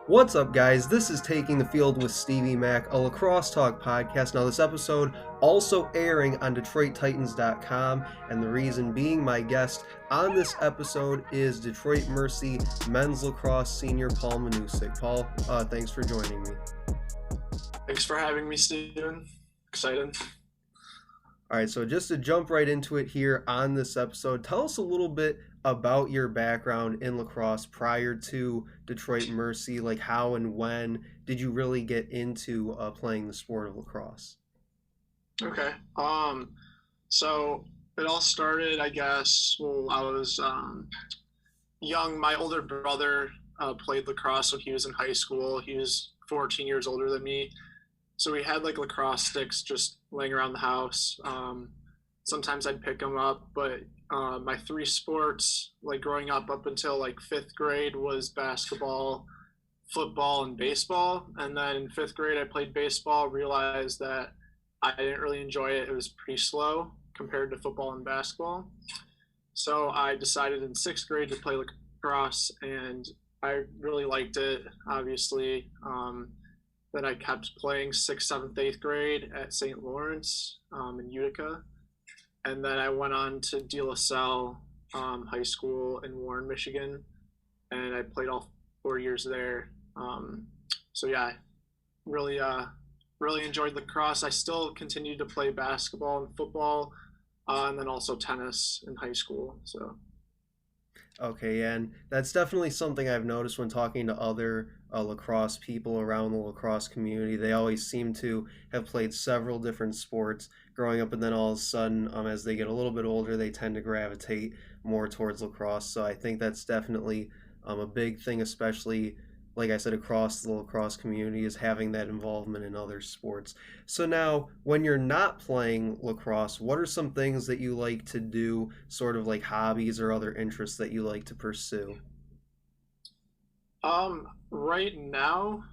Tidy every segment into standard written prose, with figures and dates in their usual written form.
What's up, guys? This is Taking the Field with Stevie Mac, a lacrosse talk podcast. Now, this episode also airing on DetroitTitans.com, and the reason being my guest on this episode is Detroit Mercy men's lacrosse senior Paul Manuszak. Paul, thanks for joining me. Thanks for having me, Steven. Excited. All right, so just to jump right into it here on this episode, tell us a little bit about your background in lacrosse prior to Detroit Mercy. Like, how and when did you really get into playing the sport of lacrosse? Okay. So it all started, I guess, well, I was young. My older brother played lacrosse when he was in high school. He was 14 years older than me. So we had like lacrosse sticks just laying around the house. Sometimes I'd pick them up, but my three sports, like growing up until like fifth grade, was basketball, football, and baseball. And then in fifth grade, I played baseball, realized that I didn't really enjoy it. It was pretty slow compared to football and basketball. So I decided in sixth grade to play lacrosse, and I really liked it, obviously. Then I kept playing sixth, seventh, eighth grade at St. Lawrence in Utica. And then I went on to De La Salle High School in Warren, Michigan. And I played all 4 years there. So yeah, really, really enjoyed lacrosse. I still continued to play basketball and football, and then also tennis in high school. So. Okay, and that's definitely something I've noticed when talking to other lacrosse people around the lacrosse community. They always seem to have played several different sports growing up, and then all of a sudden, as they get a little bit older, they tend to gravitate more towards lacrosse. So I think that's definitely a big thing, especially like I said, across the lacrosse community, is having that involvement in other sports. So now, when you're not playing lacrosse, what are some things that you like to do, sort of like hobbies or other interests that you like to pursue? Right now,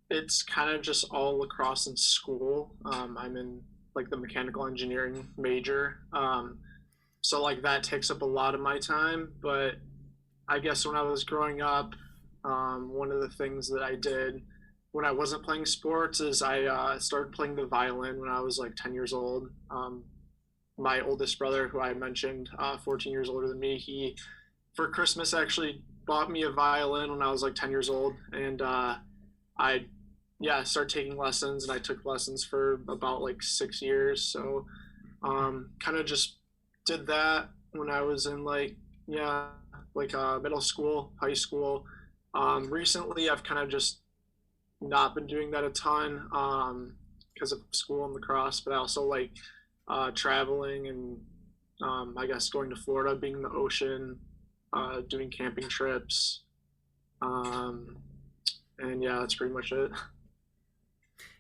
it's kind of just all lacrosse in school. I'm in like the mechanical engineering major. So like that takes up a lot of my time. But I guess when I was growing up, one of the things that I did when I wasn't playing sports is I started playing the violin when I was like 10 years old. My oldest brother, who I mentioned, 14 years older than me, he for Christmas actually bought me a violin when I was like 10 years old, and I started taking lessons, and I took lessons for about like 6 years. So kind of just did that when I was in middle school, high school. Recently, I've kind of just not been doing that a ton because of school and lacrosse, but I also like traveling and I guess going to Florida, being in the ocean, doing camping trips. And yeah, that's pretty much it.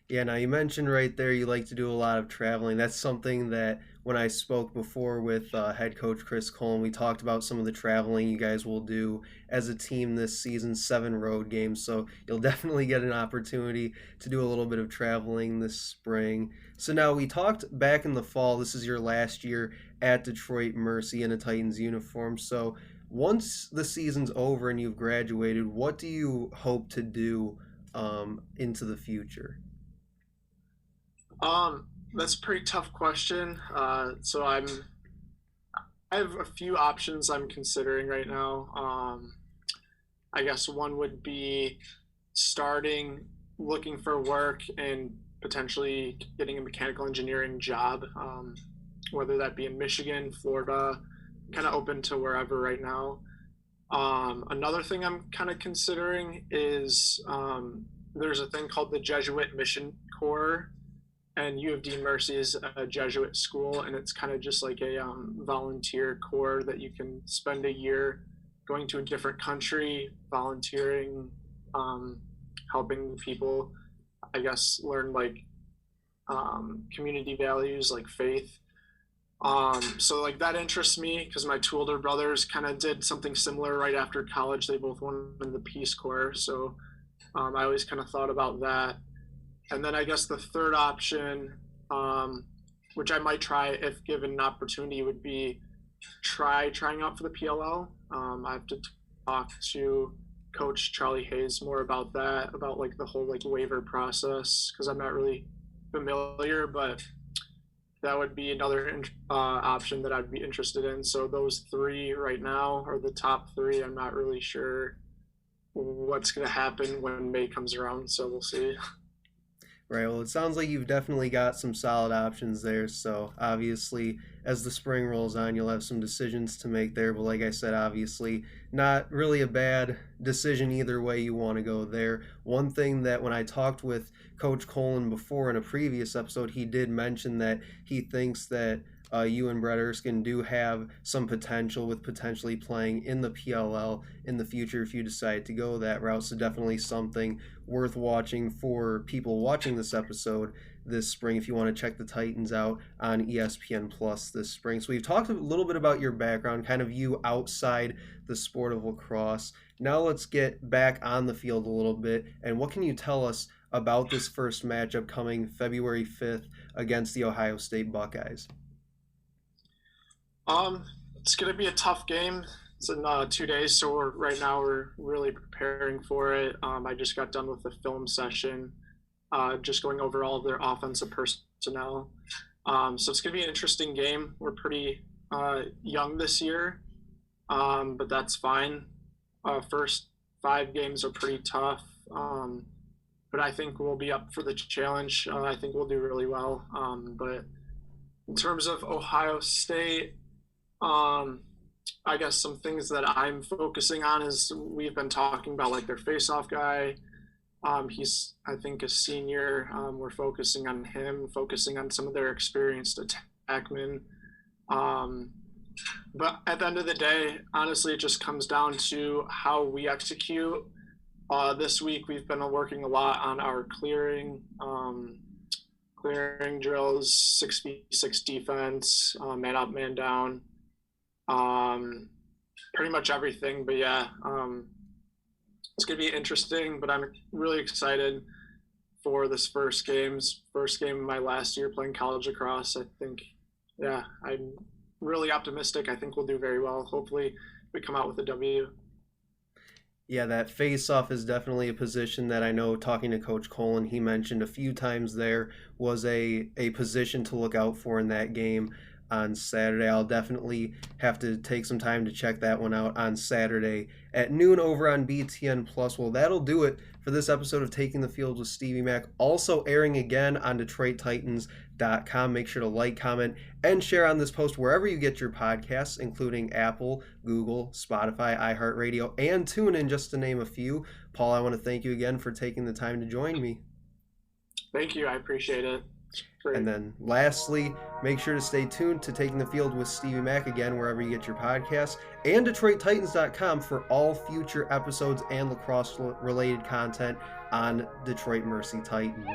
Yeah, now you mentioned right there you like to do a lot of traveling. That's something that when I spoke before with head coach Chris Coleman, we talked about some of the traveling you guys will do as a team this season, 7 road games. So you'll definitely get an opportunity to do a little bit of traveling this spring. So now we talked back in the fall, this is your last year at Detroit Mercy in a Titans uniform. So once the season's over and you've graduated, what do you hope to do into the future? That's a pretty tough question. I have a few options I'm considering right now. I guess one would be starting looking for work and potentially getting a mechanical engineering job, whether that be in Michigan, Florida, kind of open to wherever right now. Another thing I'm kind of considering is there's a thing called the Jesuit Mission Corps, and U of D Mercy is a Jesuit school, and it's kind of just like a volunteer corps that you can spend a year going to a different country, volunteering, helping people, I guess, learn like community values like faith. So like that interests me because my two older brothers kind of did something similar right after college. They both went in the Peace Corps, so I always kind of thought about that. And then I guess the third option, which I might try if given an opportunity, would be trying out for the PLL. I have to talk to Coach Charlie Hayes more about that, about like the whole like waiver process, because I'm not really familiar, but that would be another option that I'd be interested in. So those three right now are the top three. I'm not really sure what's going to happen when May comes around, so we'll see. Right. Well, it sounds like you've definitely got some solid options there. So obviously, as the spring rolls on, you'll have some decisions to make there. But like I said, obviously, not really a bad decision either way you want to go there. One thing that when I talked with Coach Colin before in a previous episode, he did mention that he thinks that you and Brett Erskine do have some potential with potentially playing in the PLL in the future if you decide to go that route. So definitely something worth watching for people watching this episode this spring if you want to check the Titans out on ESPN Plus this spring. So we've talked a little bit about your background, kind of you outside the sport of lacrosse. Now let's get back on the field a little bit. And what can you tell us about this first matchup coming February 5th against the Ohio State Buckeyes? It's gonna be a tough game. It's in 2 days, so right now we're really preparing for it. I just got done with the film session, just going over all of their offensive personnel. So it's gonna be an interesting game. We're pretty young this year, but that's fine. First 5 games are pretty tough, but I think we'll be up for the challenge. I think we'll do really well. But in terms of Ohio State, I guess some things that I'm focusing on is we've been talking about like their face-off guy. He's I think a senior. We're focusing on him, focusing on some of their experienced attackmen. But at the end of the day, honestly, it just comes down to how we execute. This week we've been working a lot on our clearing drills, 6v6 defense, man up, man down. Pretty much everything, but yeah, it's gonna be interesting, but I'm really excited for this first game of my last year playing college lacrosse. I think, yeah, I'm really optimistic. I think we'll do very well. Hopefully we come out with a W. Yeah, that face-off is definitely a position that I know talking to Coach Colin, he mentioned a few times there was a position to look out for in that game on Saturday. I'll definitely have to take some time to check that one out on Saturday at noon over on BTN Plus. Well, that'll do it for this episode of Taking the Field with Stevie Mac, also airing again on DetroitTitans.com. Make sure to like, comment, and share on this post wherever you get your podcasts, including Apple, Google, Spotify, iHeartRadio, and TuneIn, just to name a few. Paul, I want to thank you again for taking the time to join me. Thank you. I appreciate it. Great. And then lastly, make sure to stay tuned to Taking the Field with Stevie Mac again, wherever you get your podcasts, and DetroitTitans.com for all future episodes and lacrosse-related content on Detroit Mercy Titans.